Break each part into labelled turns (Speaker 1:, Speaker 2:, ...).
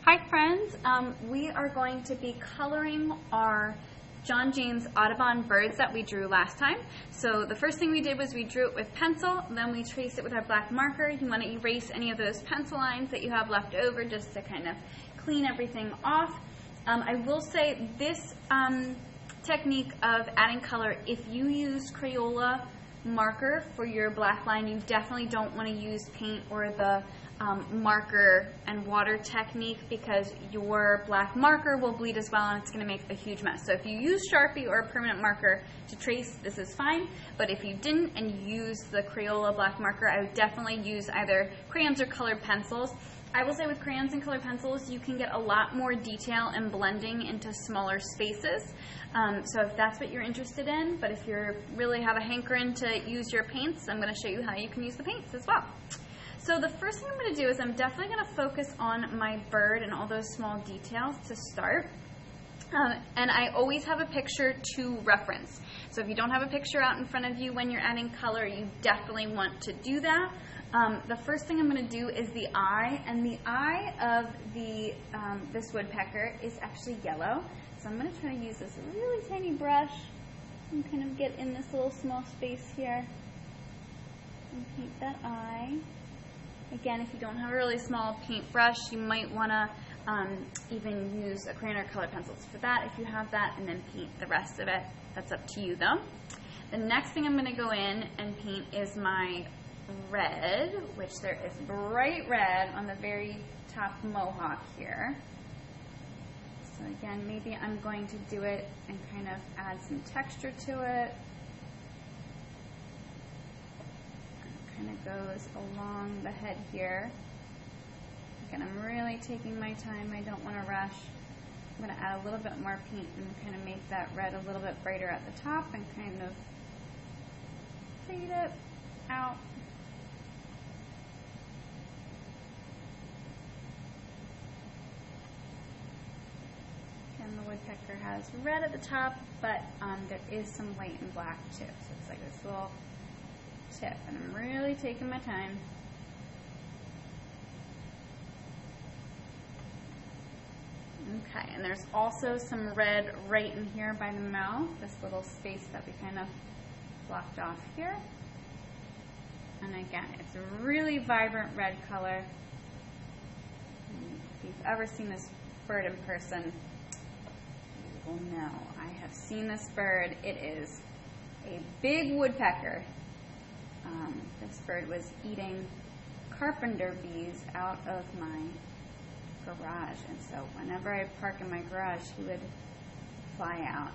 Speaker 1: Hi friends, we are going to be coloring our John James Audubon birds that we drew last time. So the first thing we did was we drew it with pencil, then we traced it with our black marker. You want to erase any of those pencil lines that you have left over just to kind of clean everything off. I will say this technique of adding color, if you use Crayola marker for your black line, you definitely don't want to use paint or the marker and water technique, because your black marker will bleed as well and it's going to make a huge mess. So if you use Sharpie or a permanent marker to trace, this is fine, but if you didn't and you use the Crayola black marker, I would definitely use either crayons or colored pencils. I will say with crayons and colored pencils, you can get a lot more detail and blending into smaller spaces. So if that's what you're interested in, but if you really have a hankering to use your paints, I'm going to show you how you can use the paints as well. So the first thing I'm going to do is I'm definitely going to focus on my bird and all those small details to start. And I always have a picture to reference. So if you don't have a picture out in front of you when you're adding color, you definitely want to do that. The first thing I'm going to do is the eye, and the eye of this woodpecker is actually yellow. So I'm going to try to use this really tiny brush and kind of get in this little small space here and paint that eye. Again, if you don't have a really small paintbrush, you might want to even use a crayon or colored pencils for that if you have that, and then paint the rest of it. That's up to you though. The next thing I'm going to go in and paint is my red, which there is bright red on the very top mohawk here. So again, maybe I'm going to do it and kind of add some texture to it. Kind of goes along the head here. Again, I'm really taking my time. I don't want to rush. I'm going to add a little bit more paint and kind of make that red a little bit brighter at the top and kind of fade it out. Again, the woodpecker has red at the top, but there is some white and black too. So it's like this little tip, and I'm really taking my time. Okay, and there's also some red right in here by the mouth, this little space that we kind of blocked off here. And again, it's a really vibrant red color. And if you've ever seen this bird in person, you will know. I have seen this bird. It is a big woodpecker. This bird was eating carpenter bees out of my garage, and so whenever I park in my garage, he would fly out.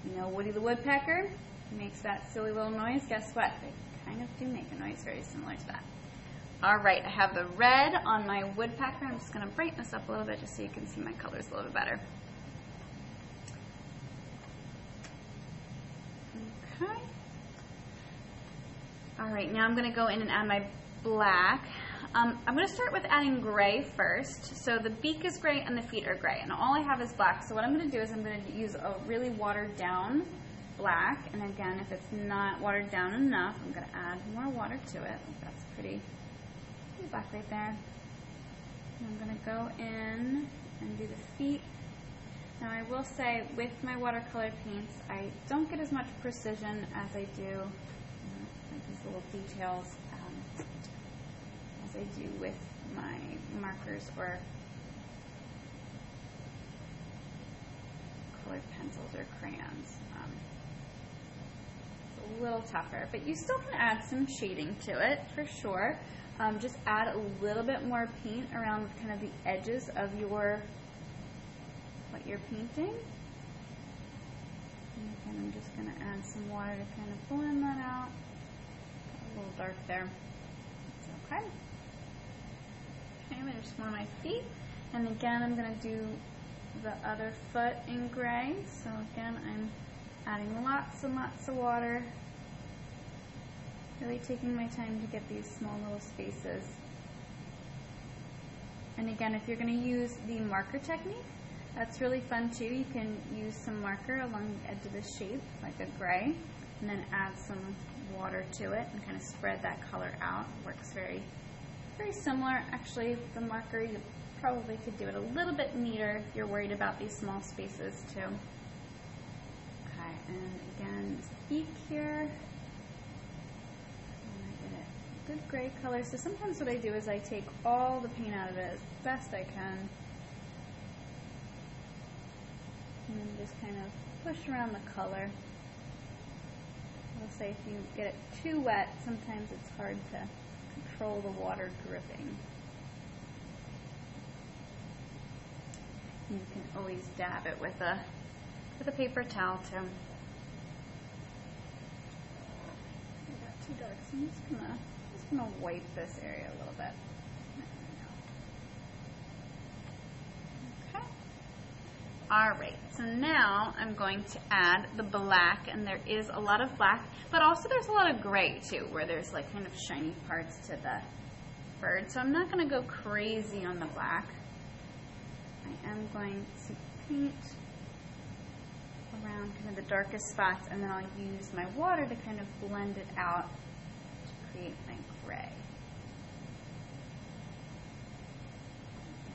Speaker 1: You know Woody the woodpecker? He makes that silly little noise. Guess what? They kind of do make a noise very similar to that. All right, I have the red on my woodpecker. I'm just going to brighten this up a little bit just so you can see my colors a little bit better. Okay. All right, now I'm going to go in and add my black. I'm going to start with adding gray first. So the beak is gray and the feet are gray, and all I have is black. So what I'm going to do is I'm going to use a really watered down black, and again, if it's not watered down enough, I'm going to add more water to it. That's pretty black right there. And I'm going to go in and do the feet. Now I will say, with my watercolor paints, I don't get as much precision as I do these little details as I do with my markers or colored pencils or crayons. It's a little tougher, but you still can add some shading to it for sure. Just add a little bit more paint around kind of the edges of what you're painting. And again, I'm just going to add some water to kind of blend that out. A little dark there. It's okay. Okay, I'm going to just more my feet. And again, I'm going to do the other foot in gray. So again, I'm adding lots and lots of water. Really taking my time to get these small little spaces. And again, if you're going to use the marker technique, that's really fun too. You can use some marker along the edge of the shape, like a gray, and then add some water to it and kind of spread that color out. It works very very similar. Actually, the marker, you probably could do it a little bit neater if you're worried about these small spaces too. Okay, and again, this beak here. And I get a good gray color. So sometimes what I do is I take all the paint out of it as best I can. And then just kind of push around the color. I'll say if you get it too wet, sometimes it's hard to control the water dripping. You can always dab it with a paper towel too. I got too dark, so I'm just gonna wipe this area a little bit. Okay. All right. So now I'm going to add the black, and there is a lot of black, but also there's a lot of gray too, where there's like kind of shiny parts to the bird. So I'm not going to go crazy on the black. I am going to paint around kind of the darkest spots, and then I'll use my water to kind of blend it out to create my gray.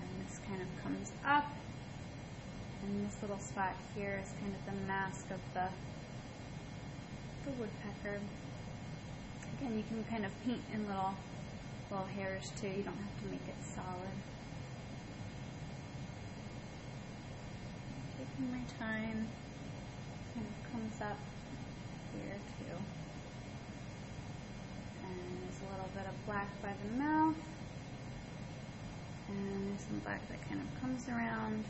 Speaker 1: And this kind of comes up. And this little spot here is kind of the mask of the woodpecker. Again, you can kind of paint in little hairs too. You don't have to make it solid. Taking my time. Kind of comes up here too. And there's a little bit of black by the mouth. And there's some black that kind of comes around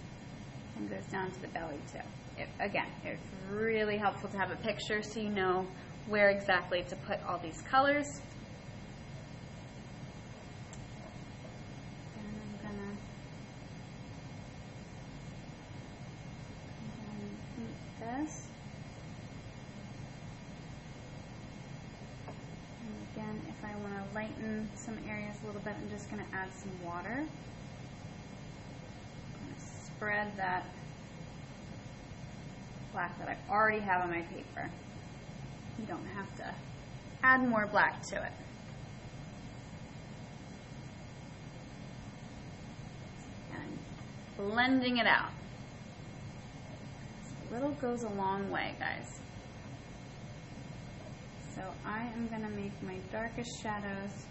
Speaker 1: and goes down to the belly too. Again, it's really helpful to have a picture so you know where exactly to put all these colors. And I'm gonna paint this. And again, if I want to lighten some areas a little bit, I'm just going to add some water. Spread that black that I already have on my paper. You don't have to add more black to it. And blending it out. A little goes a long way, guys. So I am going to make my darkest shadows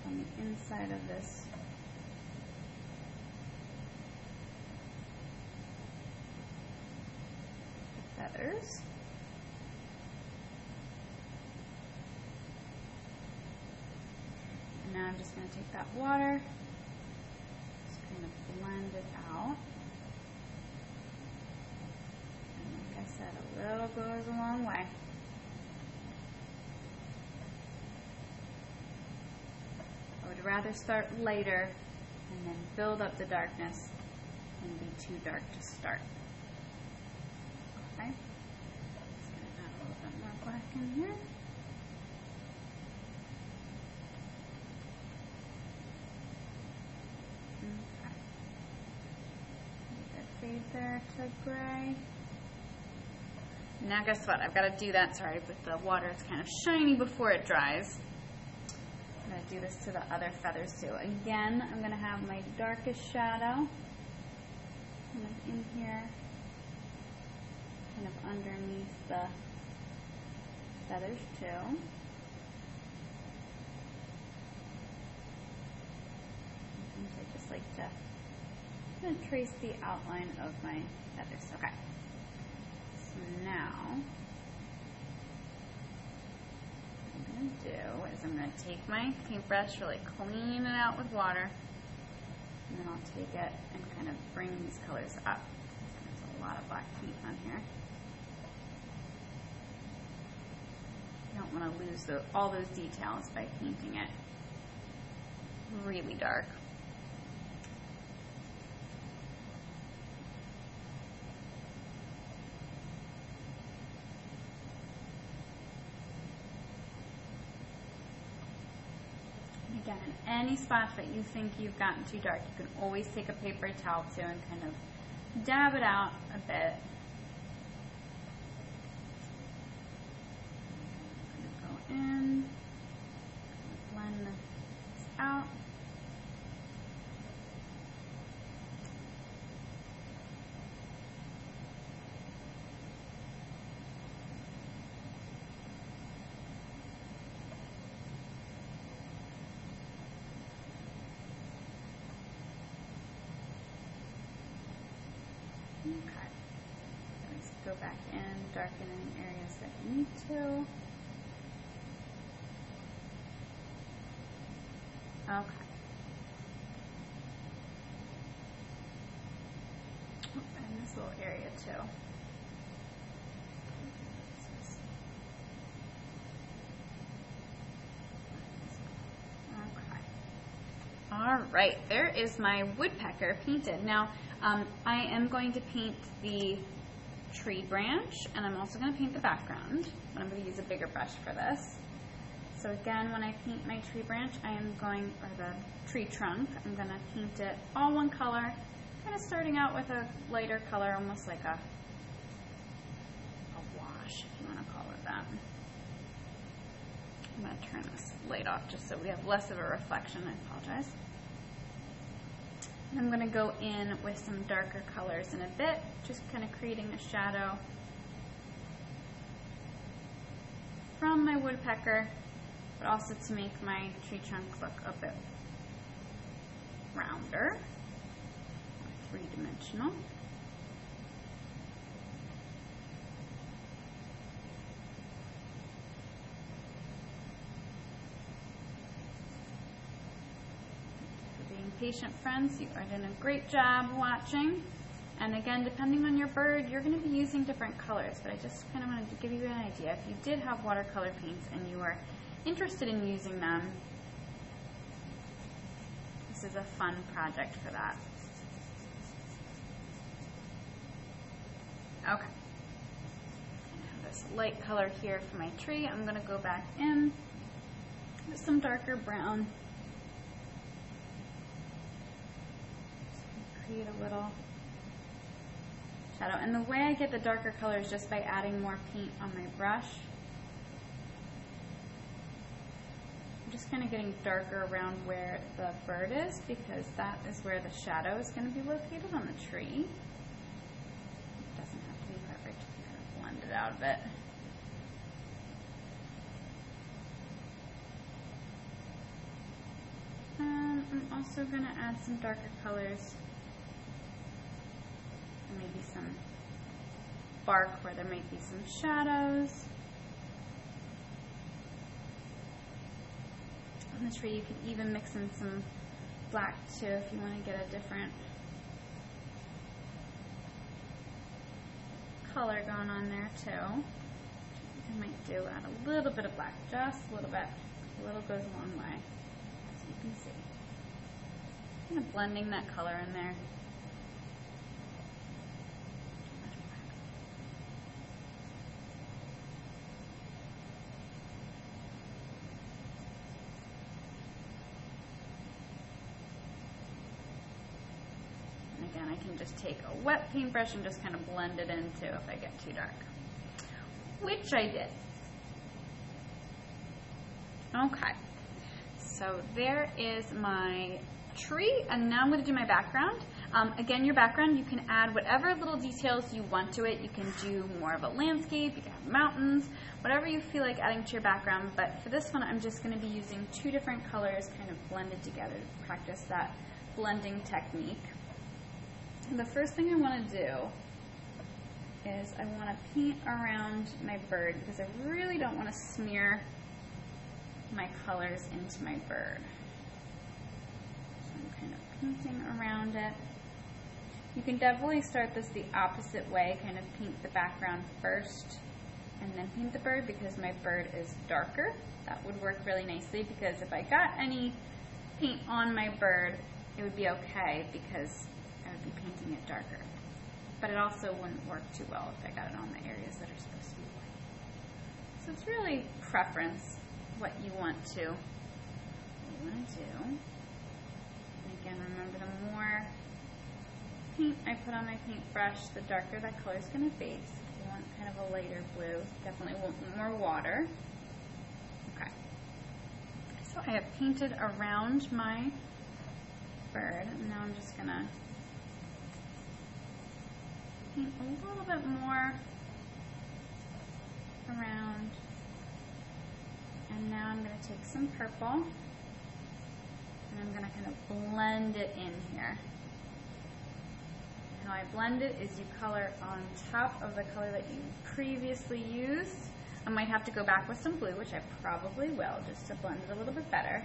Speaker 1: on the inside of this feathers. And now I'm just going to take that water, just kind of blend it out. And like I said, a little goes a long way. I would rather start lighter and then build up the darkness than be too dark to start. Okay, just going to add a little bit more black in here. Okay. Let that fade there to gray. Now guess what? I've got to do that, sorry, but the water is kind of shiny before it dries. I'm going to do this to the other feathers too. Again, I'm going to have my darkest shadow kind of in here, kind of underneath the feathers too. Sometimes I just like to kind of trace the outline of my feathers. Okay. So now, what I'm going to do is I'm going to take my paintbrush, really clean it out with water, and then I'll take it and kind of bring these colors up. There's a lot of black paint on here. You don't want to lose all those details by painting it really dark. Again, in any spots that you think you've gotten too dark, you can always take a paper towel too and kind of dab it out a bit. I'm going to go in, blend this out. go back in, darken in areas that you need to. Okay. And this little area too. Okay. All right, there is my woodpecker painted. Now, I am going to paint the tree branch, and I'm also going to paint the background, but I'm going to use a bigger brush for this. So again, when I paint my tree branch, I am going, or the tree trunk, I'm going to paint it all one color, kind of starting out with a lighter color, almost like a wash, if you want to call it that. I'm going to turn this light off just so we have less of a reflection. I apologize. And I'm going to go in with some darker colors in a bit, just kind of creating a shadow from my woodpecker, but also to make my tree trunk look a bit rounder, three-dimensional. Patient friends, you are doing a great job watching. And again, depending on your bird, you're going to be using different colors, but I just kind of wanted to give you an idea. If you did have watercolor paints and you are interested in using them, this is a fun project for that. Okay. I have this light color here for my tree. I'm going to go back in with some darker brown. Create a little shadow. And the way I get the darker color is just by adding more paint on my brush. I'm just kind of getting darker around where the bird is, because that is where the shadow is going to be located on the tree. It doesn't have to be perfect. Kind of blend it out a bit. I'm also going to add some darker colors. Maybe some bark where there might be some shadows. On the tree, you could even mix in some black too if you want to get a different color going on there too. I might do add a little bit of black, just a little bit. A little goes a long way, as you can see. Kind of blending that color in there. I can just take a wet paintbrush and just kind of blend it in too if I get too dark, which I did. Okay, so there is my tree, and now I'm going to do my background. Again, your background, you can add whatever little details you want to it. You can do more of a landscape, you can have mountains, whatever you feel like adding to your background, but for this one I'm just going to be using two different colors kind of blended together to practice that blending technique. The first thing I want to do is I want to paint around my bird, because I really don't want to smear my colors into my bird. So I'm kind of painting around it. You can definitely start this the opposite way, kind of paint the background first and then paint the bird, because my bird is darker. That would work really nicely, because if I got any paint on my bird, it would be okay, because I would be painting it darker. But it also wouldn't work too well if I got it on the areas that are supposed to be white. So it's really preference, what you want to do. And again, remember, the more paint I put on my paintbrush, the darker that color is going to fade. So if you want kind of a lighter blue, definitely want more water. Okay. So I have painted around my bird, and now I'm just going to paint a little bit more around, and now I'm going to take some purple and I'm going to kind of blend it in here. how I blend it is you color on top of the color that you previously used. I might have to go back with some blue, which I probably will, just to blend it a little bit better.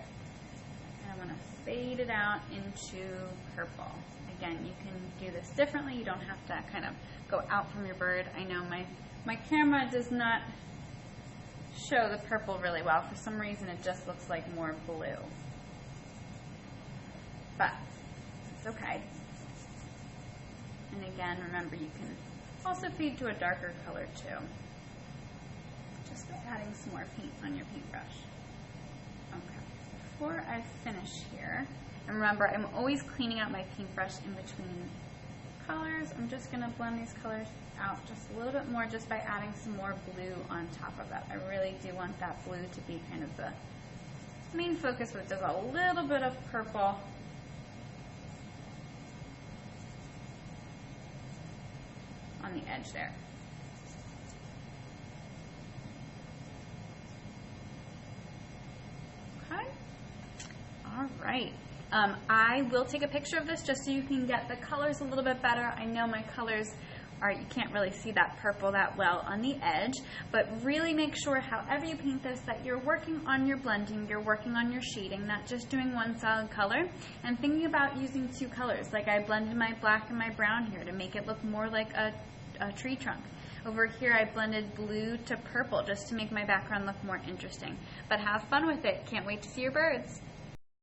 Speaker 1: And I want to fade it out into purple. Again, you can do this differently. You don't have to kind of go out from your bird. I know my camera does not show the purple really well. For some reason, it just looks like more blue. But it's okay. And again, remember, you can also fade to a darker color too, just by adding some more paint on your paintbrush. Okay, before I finish here, and remember, I'm always cleaning out my paintbrush in between colors. I'm just going to blend these colors out just a little bit more, just by adding some more blue on top of that. I really do want that blue to be kind of the main focus, with just a little bit of purple on the edge there. Okay. All right. I will take a picture of this just so you can get the colors a little bit better. I know my colors are, you can't really see that purple that well on the edge, but really make sure, however you paint this, that you're working on your blending, you're working on your shading, not just doing one solid color, and thinking about using two colors. Like I blended my black and my brown here to make it look more like a tree trunk. Over here I blended blue to purple just to make my background look more interesting. But have fun with it. Can't wait to see your birds.